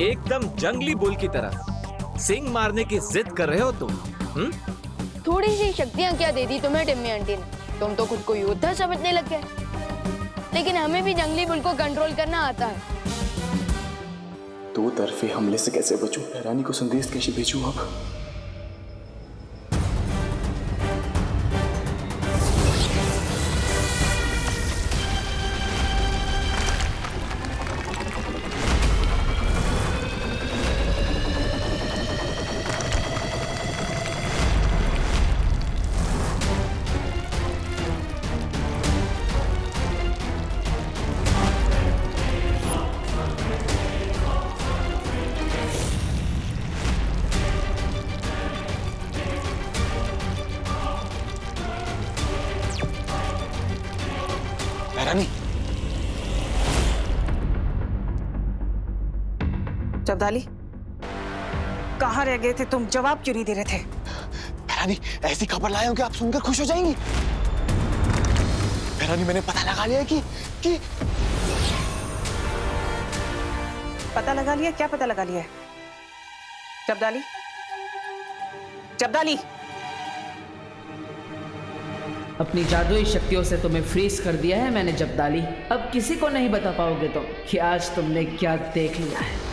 एकदम जंगली बुल की तरह सिंग मारने की जिद कर रहे हो तुम। थोड़ी सी शक्तियां क्या दे दी तुम्हें टिम्मी आंटी ने? तुम तो खुद को योद्धा समझने लग गए। लेकिन हमें भी जंगली बुल को कंट्रोल करना आता है। दो तरफे हमले से कैसे बचूं? रानी को संदेश कैसे भेजूं अब? रानी, जब्दाली, कहाँ रह गए थे तुम? जवाब क्यों नहीं दे रहे थे? रानी, ऐसी खबर लाए हो कि आप सुनकर खुश हो जाएंगी। रानी, मैंने पता लगा लिया कि पता लगा लिया? क्या पता लगा लिया है? जब्दाली, जब्दाली, अपनी जादुई शक्तियों से तुम्हें फ्रीज कर दिया है मैंने जब्दाली। अब किसी को नहीं बता पाओगे तुम कि आज तुमने क्या देख लिया है।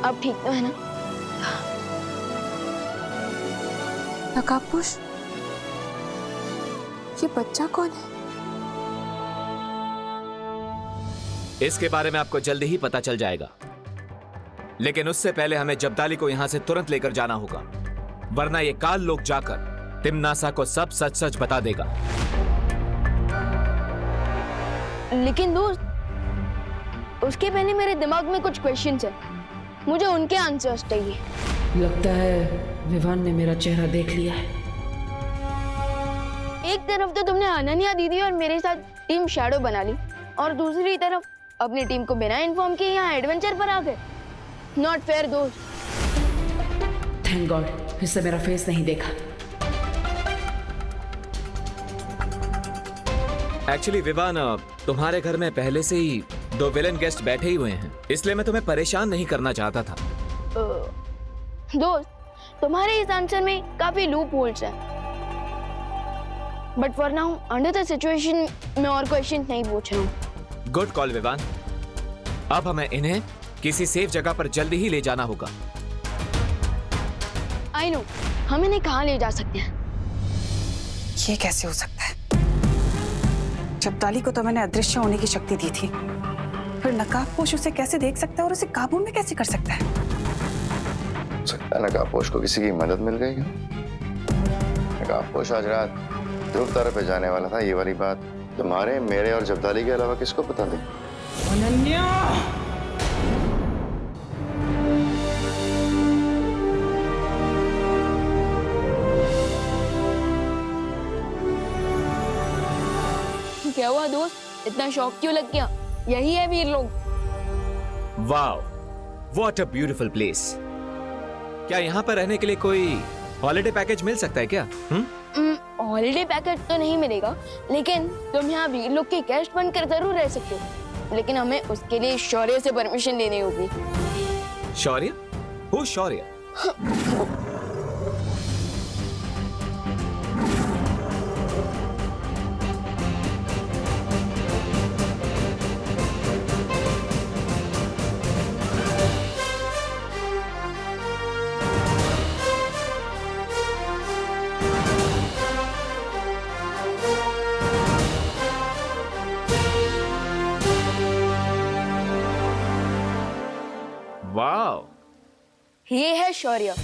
अब ठीक तो है ना? नकाबपोश, ये बच्चा कौन है? इसके बारे में आपको जल्दी ही पता चल जाएगा, लेकिन उससे पहले हमें जब्दाली को यहां से तुरंत लेकर जाना होगा, वरना ये काल लोग जाकर तिम्नासा को सब सच सच बता देगा। लेकिन दोस्त, उसके पहले मेरे दिमाग में कुछ क्वेश्चंस है, मुझे उनके आंसर्स चाहिए। लगता है विवान ने मेरा चेहरा देख लिया है। एक तरफ तो तुमने अनन्या दीदी और मेरे साथ टीम शैडो बना ली, और दूसरी तरफ अपनी टीम को बिना इन्फॉर्म किए यहाँ एडवेंचर पर आ गए। नॉट फेयर दोस्त। थैंक गॉड इससे मेरा फेस नहीं देखा। एक्चुअली विवान, तुम्हारे घर में पहले से ही 2 विलन गेस्ट बैठे ही हुए हैं, इसलिए मैं तुम्हें परेशान नहीं करना चाहता था। दोस्त, तुम्हारे इस आंसर में काफी लूप होल्स हैं, but for now under the situation मैं और क्वेश्चन नहीं पूछ रहा हूँ। Good call Vivaan. अब हमें इन्हें किसी सेफ जगह पर जल्दी ही ले जाना होगा। आई नो, हम इन्हें कहाँ ले जा सकते हैं? ये कैसे हो सकता है? जब्दाली को तो मैंने अदृश्य होने की शक्ति दी थी, फिर नकाबपोश उसे कैसे देख सकता है और उसे काबू में कैसे कर सकता है? नकाबपोश को किसी की मदद मिल गई क्या? नकाबपोश आज रात ध्रुव तारे पे जाने वाला था। ये वाली बात तुम्हारे, मेरे और जब्दाली के अलावा किसको पता थी? अनन्या! क्या हुआ दोस्त, इतना शौक क्यों लग गया? यही है वीर लोग। Wow, what a beautiful place. क्या यहाँ पर रहने के लिए कोई हॉलिडे पैकेज मिल सकता है क्या? हॉलिडे पैकेज तो नहीं मिलेगा, लेकिन तुम यहाँ वीर लोग के गेस्ट बनकर जरूर रह सकते हो, लेकिन हमें उसके लिए शौर्य से परमिशन लेनी होगी। शौर्य? Who Shaurya? वाओ, ये है शौर्य,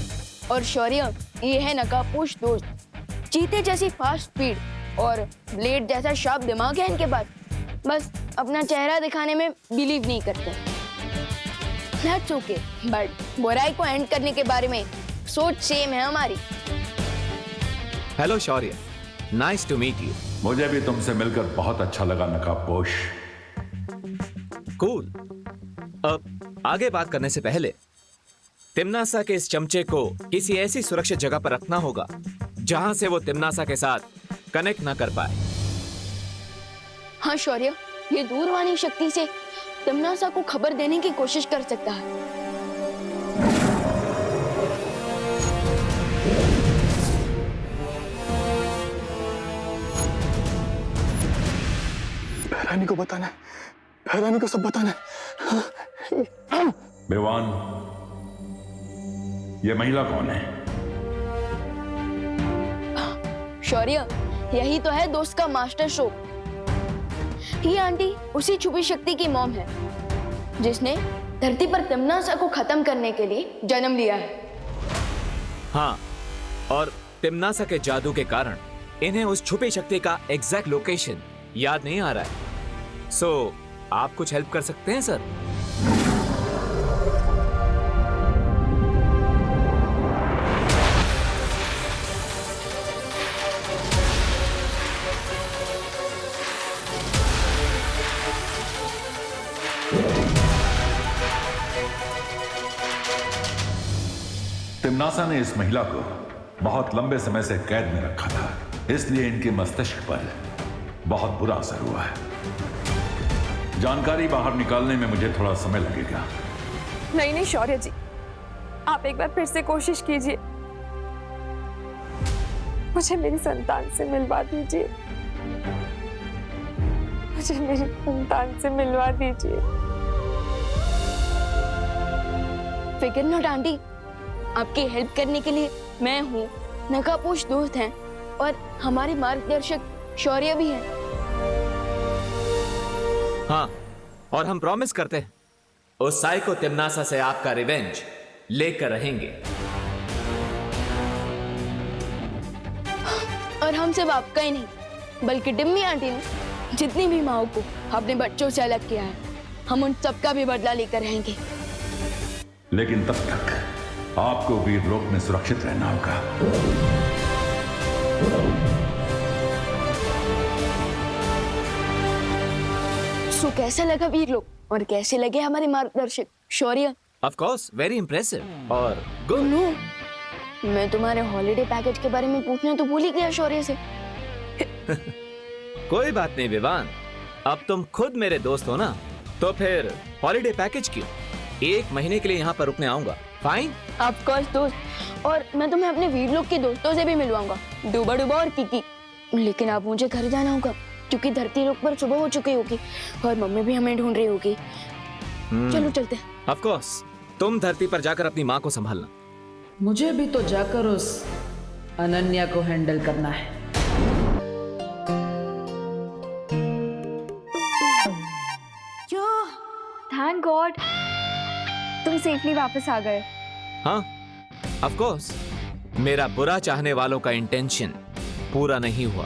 और शौर्य ये है नकाबपोश दोस्त। चीते जैसी फास्ट स्पीड और ब्लेड जैसा शार्प दिमाग है इनके पास। बस अपना चेहरा दिखाने में बिलीव नहीं करते। That's okay, बट बुराई को एंड करने के बारे में सोच सेम है हमारी। Hello Shaurya, nice to meet you. मुझे भी तुमसे मिलकर बहुत अच्छा लगा नकाबपोश। कूल। अब आगे बात करने से पहले तिम्नासा के इस चमचे को किसी ऐसी सुरक्षित जगह पर रखना होगा जहां से वो तिम्नासा के साथ कनेक्ट ना कर पाए। हाँ शौर्य, ये दूरवाणी शक्ति से तिम्नासा को खबर देने की कोशिश कर सकता है। बहरानी को बताना है, बहरानी को सब बताना है। बेवान, ये महिला कौन है? शौर्य, यही तो है दोस्त का मास्टर स्ट्रोक। ये आंटी उसी छुपी शक्ति की मॉम है जिसने धरती पर तिम्नासा को खत्म करने के लिए जन्म लिया है। हाँ, और तिम्नासा के जादू के कारण इन्हें उस छुपी शक्ति का एग्जैक्ट लोकेशन याद नहीं आ रहा है। सो आप कुछ हेल्प कर सकते हैं सर? तिम्नासा ने इस महिला को बहुत लंबे समय से कैद में रखा था, इसलिए इनके मस्तिष्क पर बहुत बुरा असर हुआ है। जानकारी बाहर निकालने में मुझे थोड़ा समय लगेगा। नहीं शौर्य जी, आप एक बार फिर से कोशिश कीजिए। मुझे मेरी संतान से मिलवा दीजिए, मुझे मेरी संतान से मिलवा दीजिए। फिक्र नॉट आंटी, आपकी हेल्प करने के लिए मैं हूँ, नकाबपोश दोस्त हैं और हमारे मार्गदर्शक शौर्य भी है। हाँ, और हम प्रॉमिस करते हैं उस साइको तिम्नासा से आपका रिवेंज लेकर रहेंगे। और हम सिर्फ आपका ही नहीं, बल्कि डिम्मी आंटी ने जितनी भी माओ को अपने बच्चों से अलग किया है, हम उन सबका भी बदला लेकर रहेंगे। लेकिन तब तक आपको वीरलोक में सुरक्षित रहना होगा। सो कैसा लगा वीरलोक और कैसे लगे हमारे मार्गदर्शक शौर्य? ऑफ कोर्स, वेरी इंप्रेसिव और गुड। नो, मैं तुम्हारे हॉलिडे पैकेज के बारे में पूछना तो भूल ही गया शौर्य से। कोई बात नहीं विवान, अब तुम खुद मेरे दोस्त हो ना, तो फिर हॉलिडे पैकेज क्यों? 1 महीने के लिए यहाँ पर रुकने आऊंगा। फाइन? ऑफ कोर्स दोस्त, और मैं तुम्हें अपने वीरलोक के दोस्तों से भी मिलवाऊंगा, डूबा डूबा और किकी। लेकिन अब मुझे घर जाना होगा क्योंकि धरती लोक पर सुबह हो चुकी होगी और मम्मी भी हमें ढूंढ रही होगी। चलो चलते हैं। ऑफ कोर्स, तुम धरती पर जाकर अपनी माँ को संभालना। मुझे भी तो जाकर उस अनन्या को हैंडल करना है। थैंक गॉड, तुम सेफली वापस आ गए। हाँ, ऑफ कोर्स, मेरा बुरा चाहने वालों का इंटेंशन पूरा नहीं हुआ।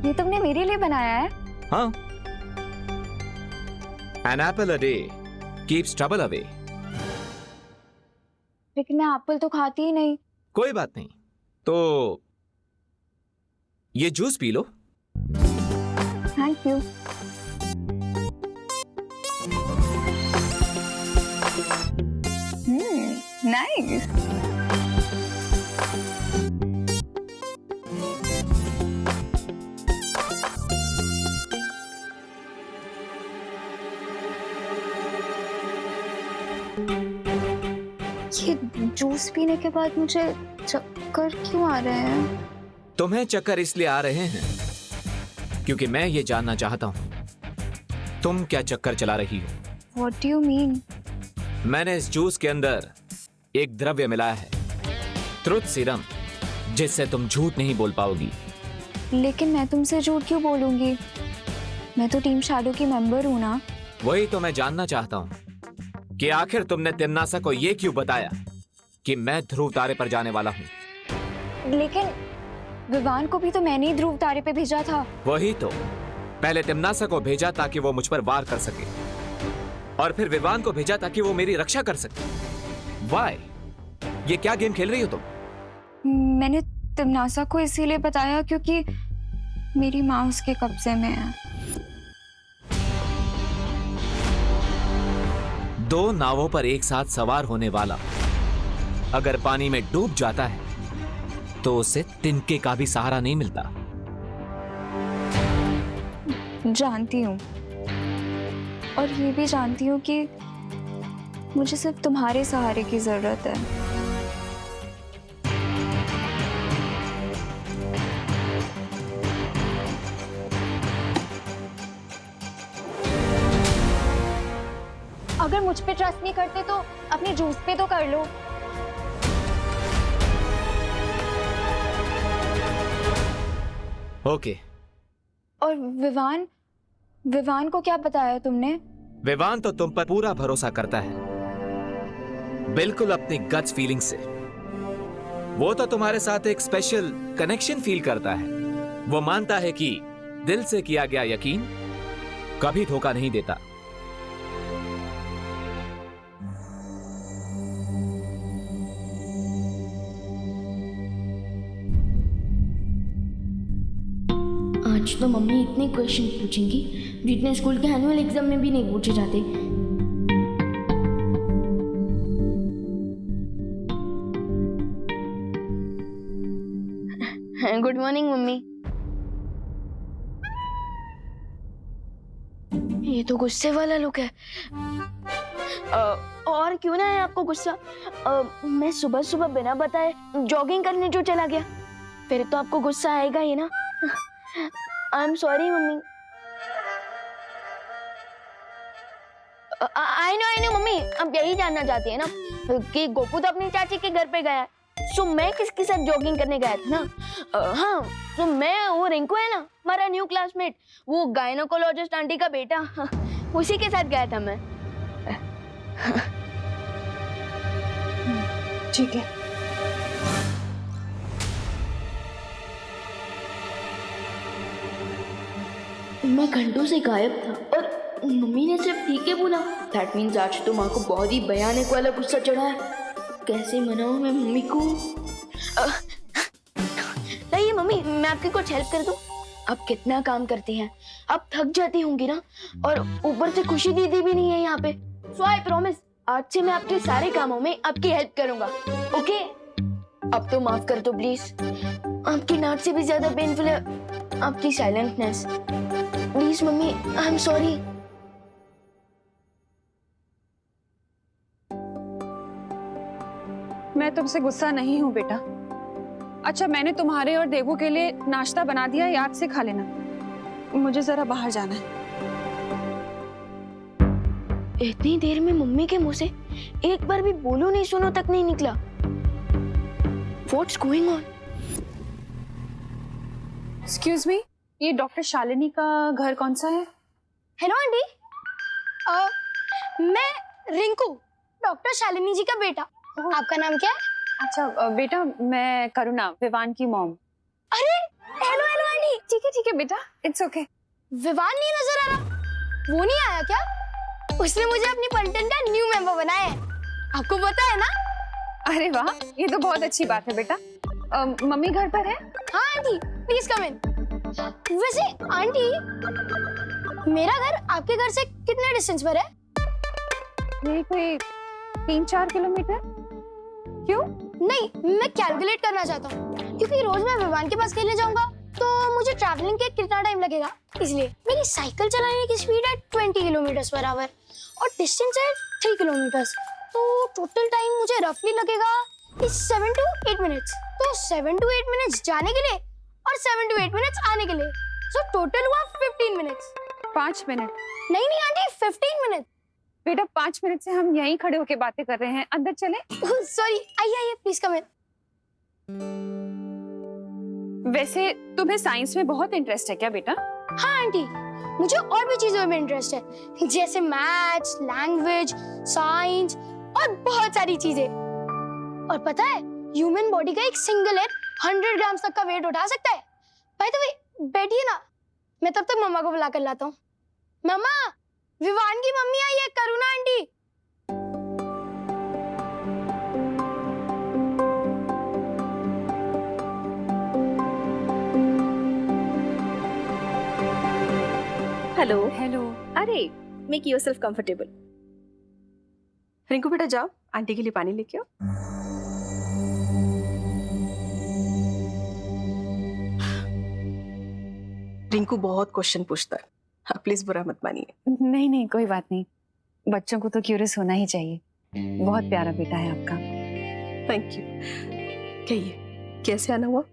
ये तुमने मेरे लिए बनाया है? हाँ, An apple a day keeps trouble away. लेकिन मैं एप्पल तो खाती ही नहीं। कोई बात नहीं, तो ये juice P low. Thank you. Nice. ये जूस पीने के बाद मुझे चक्कर क्यों आ रहे हैं? तुम्हें चक्कर इसलिए आ रहे हैं क्योंकि मैं ये जानना चाहता हूं तुम क्या चक्कर चला रही हो। What do you mean? मैंने इस जूस के अंदर एक द्रव्य मिलाया है, ट्रुथ सीरम, जिससे तुम झूठ नहीं बोल पाओगी। लेकिन मैं तुमसे झूठ क्यों बोलूंगी? मैं तो टीम शैडो की मेंबर हूं ना। वही तो मैं जानना चाहता हूं कि आखिर तुमने तिम्नासा को ये क्यों बताया कि मैं ध्रुव तारे पर जाने वाला हूं। लेकिन विवान को भी तो मैंने ही ध्रुव तारे पे भेजा था। वही तो, पहले तिम्नासा को भेजा ताकि वो मुझ पर वार कर सके, और फिर विवान को भेजा ताकि वो मेरी रक्षा कर सके। वाई? ये क्या गेम खेल रही हो तुम? मैंने तिम्नासा को इसीलिए बताया क्योंकि मेरी माँ उसके कब्जे में है। 2 नावों पर एक साथ सवार होने वाला अगर पानी में डूब जाता है तो उसे तिनके का भी सहारा नहीं मिलता। जानती हूँ, और ये भी जानती हूँ कि मुझे सिर्फ तुम्हारे सहारे की जरूरत है। अगर मुझ पे ट्रस्ट नहीं करते तो अपने जूस पे तो कर लो। ओके। और विवान को क्या बताया तुमने? विवान तो तुम पर पूरा भरोसा करता है, बिल्कुल अपनी गट्स फीलिंग से। वो तो तुम्हारे साथ एक स्पेशल कनेक्शन फील करता है। वो मानता है कि दिल से किया गया यकीन कभी धोखा नहीं देता। आज तो मम्मी इतने क्वेश्चन पूछेंगी जितने स्कूल के एनुअल एग्जाम में भी नहीं पूछे जाते। Good morning mummy. ये तो गुस्से वाला लुक है। और क्यों ना है आपको गुस्सा? मैं सुबह सुबह बिना बताए जॉगिंग करने जो चला गया, फिर तो आपको गुस्सा आएगा ही ना। आई am sorry mummy. I know mummy, अब यही जानना चाहती है ना कि गोपू तो अपनी चाची के घर पे गया है, सो मैं किसके साथ जॉगिंग करने गया था ना। हाँ, तो मैं, वो रिंकू है ना हमारा न्यू क्लासमेट, वो गायनोकोलॉजिस्ट आंटी का बेटा, उसी के साथ गया था मैं। ठीक है। मैं घंटों से गायब था और मम्मी ने सिर्फ ठीक है बोला। दैट मीन्स आज तो माँ को बहुत ही भयानक वाला गुस्सा चढ़ा है। कैसे मनाऊं मैं मम्मी को? नहीं मम्मी, मैं आपकी कुछ हेल्प कर दूं? आप कितना काम करती हैं, आप थक जाती होंगी ना, और ऊपर से खुशी दीदी भी नहीं है यहाँ पे। सो आई प्रॉमिस, आज से मैं आपके सारे कामों में आपकी हेल्प करूंगा। ओके? अब तो माफ कर दो प्लीज। आपकी डांट से भी ज्यादा पेनफुल है आपकी silentness. Please mummy, I am sorry. मैं तुमसे गुस्सा नहीं हूँ बेटा। अच्छा, मैंने तुम्हारे और देवू के लिए नाश्ता बना दिया, याद से खा लेना। मुझे जरा बाहर जाना है। इतनी देर में मम्मी के मुंह से एक बार भी बोलो नहीं सुनो तक नहीं निकला। What's going on? Excuse me, ये डॉक्टर शालिनी का घर कौन सा है? हेलो आंटी, मैं रिंकू, डॉक्टर शालिनी जी का बेटा। आपका नाम क्या है? अच्छा बेटा, मैं करुणा, विवान की मॉम। अरे हेलो हेलो आंटी। ठीक है बेटा, इट्स ओके। विवान नहीं नजर आ रहा? वो नहीं आया क्या? उसने मुझे अपनी पलटन का न्यू मेंबर बनाया है, आपको पता है ना? अरे वाह, ये तो बहुत अच्छी बात है बेटा। मम्मी घर पर है? हाँ आंटी, प्लीज कम इन। वैसे आंटी, मेरा घर आपके घर से कितने डिस्टेंस पर है? यही कोई 3-4 किलोमीटर। क्यों? नहीं, मैं कैलकुलेट करना चाहता हूँ, क्योंकि रोज मैं विवान के पास खेलने जाऊंगा तो मुझे ट्रैवलिंग के कितना टाइम लगेगा, इसलिए मेरी साइकिल चलाने की स्पीड है 20 किलोमीटर पर आवर और डिस्टेंस है 3 किलोमीटर, तो टोटल टाइम मुझे रफली लगेगा 7 to 8 मिनट्स। तो 7 to 8 मिनट्स जाने के लिए और 7 to 8 मिनट्स आने के लिए, सो टोटल हुआ 15 मिनट्स। 5 मिनट? नहीं आंटी, 15 मिनट। बेटा 5 मिनट से हम यहीं खड़े होके बातें कर रहे हैं, अंदर चले? सॉरी, आइए प्लीज कम इन। वैसे तुम्हें साइंस में बहुत इंटरेस्ट है क्या बेटा? हाँ आंटी, मुझे और भी चीजों में इंटरेस्ट है, जैसे मैथ्स, लैंग्वेज, साइंस और बहुत सारी चीजें। और पता है, ह्यूमन बॉडी का एक सिंगल हेड 100 ग्राम तक का वेट उठा सकता है। भाई तो बैठिए ना, मैं तब तक मम्मा को बुला कर लाता हूँ। मम्मा, विवान की मम्मी आई है, करुणा आंटी। हेलो। हेलो। अरे, मेक योरसेल्फ कंफर्टेबल। रिंकू बेटा जाओ, आंटी के लिए पानी लेके आओ। रिंकू बहुत क्वेश्चन पूछता है, हाँ, प्लीज बुरा मत मानिए। नहीं नहीं, कोई बात नहीं, बच्चों को तो क्यूरियस होना ही चाहिए। बहुत प्यारा बेटा है आपका। Thank you. कहिए, कैसे आना हुआ?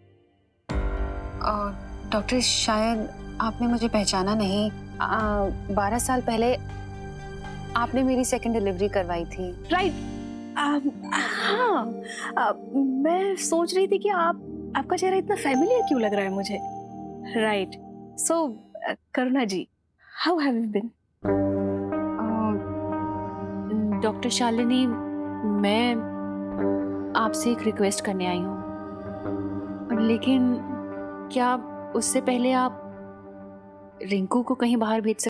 डॉक्टर, शायद आपने मुझे पहचाना नहीं। 12 साल पहले आपने मेरी सेकंड डिलीवरी करवाई थी। राइट। हाँ, मैं सोच रही थी कि आपका चेहरा इतना फैमिलियर क्यों लग रहा है मुझे। Right. So Karuna ji, how have you been? Doctor Shalini, मैं आपसे एक रिक्वेस्ट करने आई हूँ, लेकिन क्या उससे पहले आप रिंकू को कहीं बाहर भेज सकते